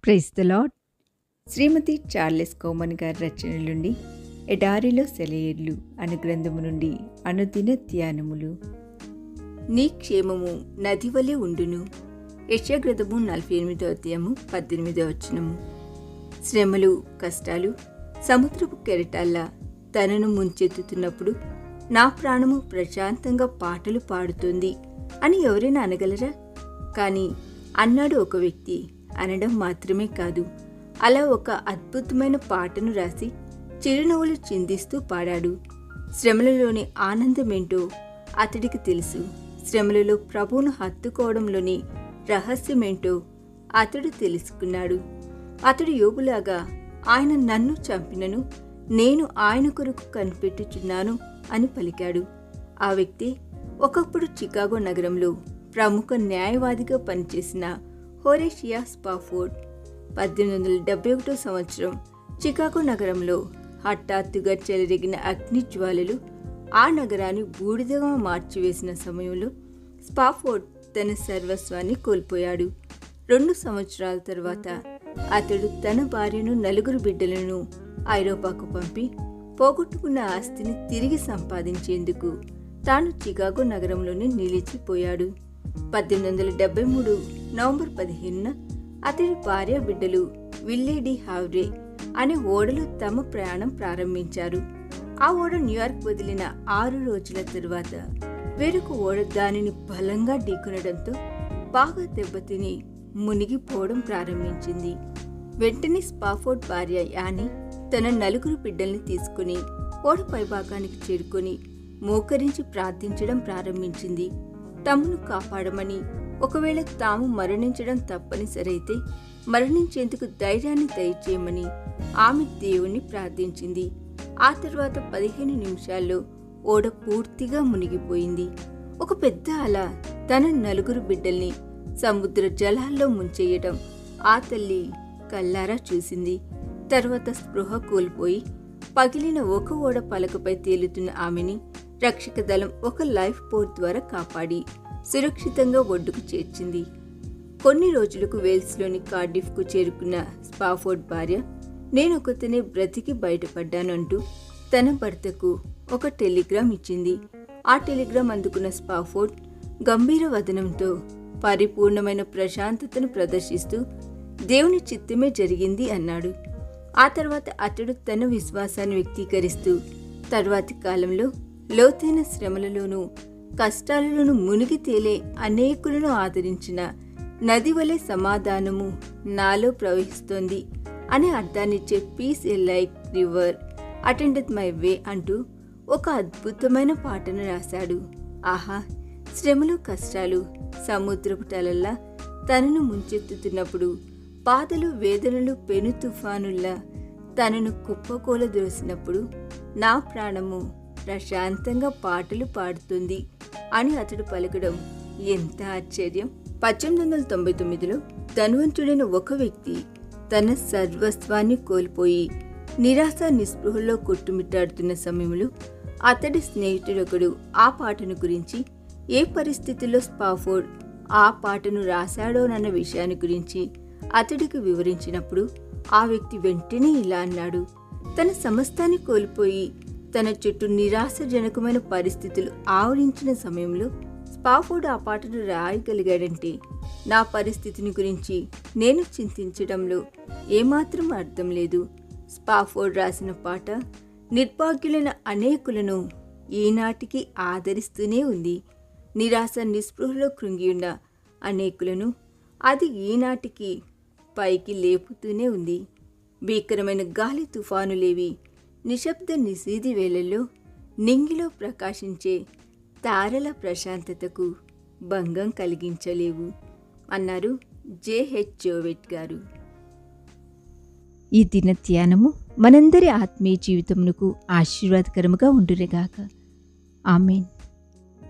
Praise the Lord. Shrimati Charles Cowman గారి రచనల నుండి ఎడారిలో సెలయేర్లు అను గ్రంథము నుండి అనుదిన ధ్యానములు. నీ క్షేమము నది వలె ఉండును. యెషయా గ్రంథము 48వ అధ్యాయము 18వ వచనము. శ్రమలు కష్టాలు సముద్రపు కెరటాల్లా తనను ముంచెత్తుతున్నప్పుడు నా ప్రాణము ప్రశాంతంగా పాటలు పాడుతుంది అని ఎవరైనా అనగలరా? కానీ అన్నాడు ఒక వ్యక్తి. అనడం మాత్రమే కాదు, అలా ఒక అద్భుతమైన పాటను రాసి చిరునవ్వులు చిందిస్తూ పాడాడు. శ్రమలలోని ఆనందమేంటో అతడికి తెలుసు. శ్రమలలో ప్రభువును హత్తుకోవడంలోని రహస్యమేంటో అతడు తెలుసుకున్నాడు. అతడు యోబులాగా ఆయన నన్ను చంపినను నేను ఆయన కొరకు కనిపెట్టుచున్నాను అని పలికాడు. ఆ వ్యక్తి ఒకప్పుడు చికాగో నగరంలో ప్రముఖ న్యాయవాదిగా పనిచేసిన హోరేషియా స్పాఫోర్డ్. 1871 సంవత్సరం చికాగో నగరంలో హఠాత్తుగా చెలరేగిన అగ్ని జ్వాలలు ఆ నగరాన్ని బూడిదగా మార్చివేసిన సమయంలో స్పాఫోర్డ్ తన సర్వస్వాన్ని కోల్పోయాడు. 2 సంవత్సరాల తర్వాత అతడు తన భార్యను 4 బిడ్డలను ఐరోపాకు పంపి పోగొట్టుకున్న ఆస్తిని తిరిగి సంపాదించేందుకు తాను చికాగో నగరంలోనే నిలిచిపోయాడు. 1873 నవంబర్ 15న అతడి భార్య బిడ్డలు విల్లే హావ్రే అనే ఓడలో తమ ప్రయాణం ప్రారంభించారు. ఆ ఓడ న్యూయార్క్ వదిలిన 6 రోజుల తరువాత వేరొక ఓడ దానిని బలంగా ఢీకొనడంతో బాగా దెబ్బతిని మునిగిపోవడం ప్రారంభించింది. వెంటనే స్పాఫోర్డ్ భార్య యానీ తన 4 బిడ్డల్ని తీసుకుని ఓడ పైభాగానికి చేరుకొని మోకరించి ప్రార్థించడం ప్రారంభించింది. తమను కాపాడమని, ఒకవేళ తాము మరణించడం తప్పనిసరైతే మరణించేందుకు ధైర్యాన్ని దయచేయమని ఆమె దేవుణ్ణి ప్రార్థించింది. ఆ తర్వాత 15 నిమిషాల్లో ఓడ పూర్తిగా మునిగిపోయింది. ఒక పెద్ద అల తన 4 బిడ్డల్ని సముద్ర జలాల్లో ముంచేయటం ఆ తల్లి కల్లారా చూసింది. తర్వాత స్పృహ కోల్పోయి పగిలిన ఒక ఓడ పలకపై తేలుతున్న ఆమెని రక్షక దళం ఒక లైఫ్ బోట్ ద్వారా కాపాడి సురక్షితంగా ఒడ్డుకు చేర్చింది. కొన్ని రోజులకు వేల్స్లోని కార్డిఫ్కు చేరుకున్న స్పాఫోర్డ్ భార్య నేనొకతనే బ్రతికి బయటపడ్డానంటూ తన భర్తకు ఒక టెలిగ్రామ్ ఇచ్చింది. ఆ టెలిగ్రామ్ అందుకున్న స్పాఫోర్డ్ గంభీర వదనంతో పరిపూర్ణమైన ప్రశాంతతను ప్రదర్శిస్తూ దేవుని చిత్తమే జరిగింది అన్నాడు. ఆ తర్వాత అతడు తన విశ్వాసాన్ని వ్యక్తీకరిస్తూ తర్వాతి కాలంలో లోతైన శ్రమలలోనూ కష్టాలలోనూ మునిగి తేలే అనేకులను ఆదరించిన నది వలె సమాధానము నాలో ప్రవహిస్తోంది అనే అర్థాన్నిచ్చే peace a like river attendeth my way అంటూ ఒక అద్భుతమైన పాటను రాశాడు. ఆహా! శ్రమలు కష్టాలు సముద్రపు టలల్లా తనను ముంచెత్తుతున్నప్పుడు, బాధలు వేదనలు పెను తుఫానుల్లా తనను కుప్పకూల దోసినప్పుడు నా ప్రాణము ప్రశాంతంగా పాటలు పాడుతుంది అని అతడు పలకడం ఎంత ఆశ్చర్యం! 1899లో ధనవంతుడైన ఒక వ్యక్తి తన సర్వస్వాన్ని కోల్పోయి నిరాశ నిస్పృహలో కొట్టుమిట్టాడుతున్న సమయంలో అతడి స్నేహితుడొకడు ఆ పాటను గురించి, ఏ పరిస్థితుల్లో స్పాఫోర్డ్ ఆ పాటను రాశాడోనన్న విషయాన్ని గురించి అతడికి వివరించినప్పుడు ఆ వ్యక్తి వెంటనే ఇలా అన్నాడు. తన సమస్తాన్ని కోల్పోయి తన చుట్టూ నిరాశజనకమైన పరిస్థితులు ఆవరించిన సమయంలో స్పాఫోర్డ్ ఆ పాటను రాయగలిగాడంటే నా పరిస్థితిని గురించి నేను చింతించడంలో ఏమాత్రం అర్థం లేదు. స్పాఫోర్డ్ రాసిన పాట నిర్భాగ్యులైన అనేకులను ఈనాటికి ఆదరిస్తూనే ఉంది. నిరాశ నిస్పృహలో కృంగియున్న అనేకులను అది ఈనాటికి పైకి లేపుతూనే ఉంది. భీకరమైన గాలి తుఫానులేవి నిశ్శబ్ద నిశీది వేళల్లో నింగిలో ప్రకాశించే తారల ప్రశాంతతకు భంగం కలిగించలేవు అన్నారు జేహెచ్ జోవెట్ గారు. ఈ దిన ధ్యానము మనందరి ఆత్మీయ జీవితమునకు ఆశీర్వాదకరముగా ఉండునుగాక. ఆమేన్.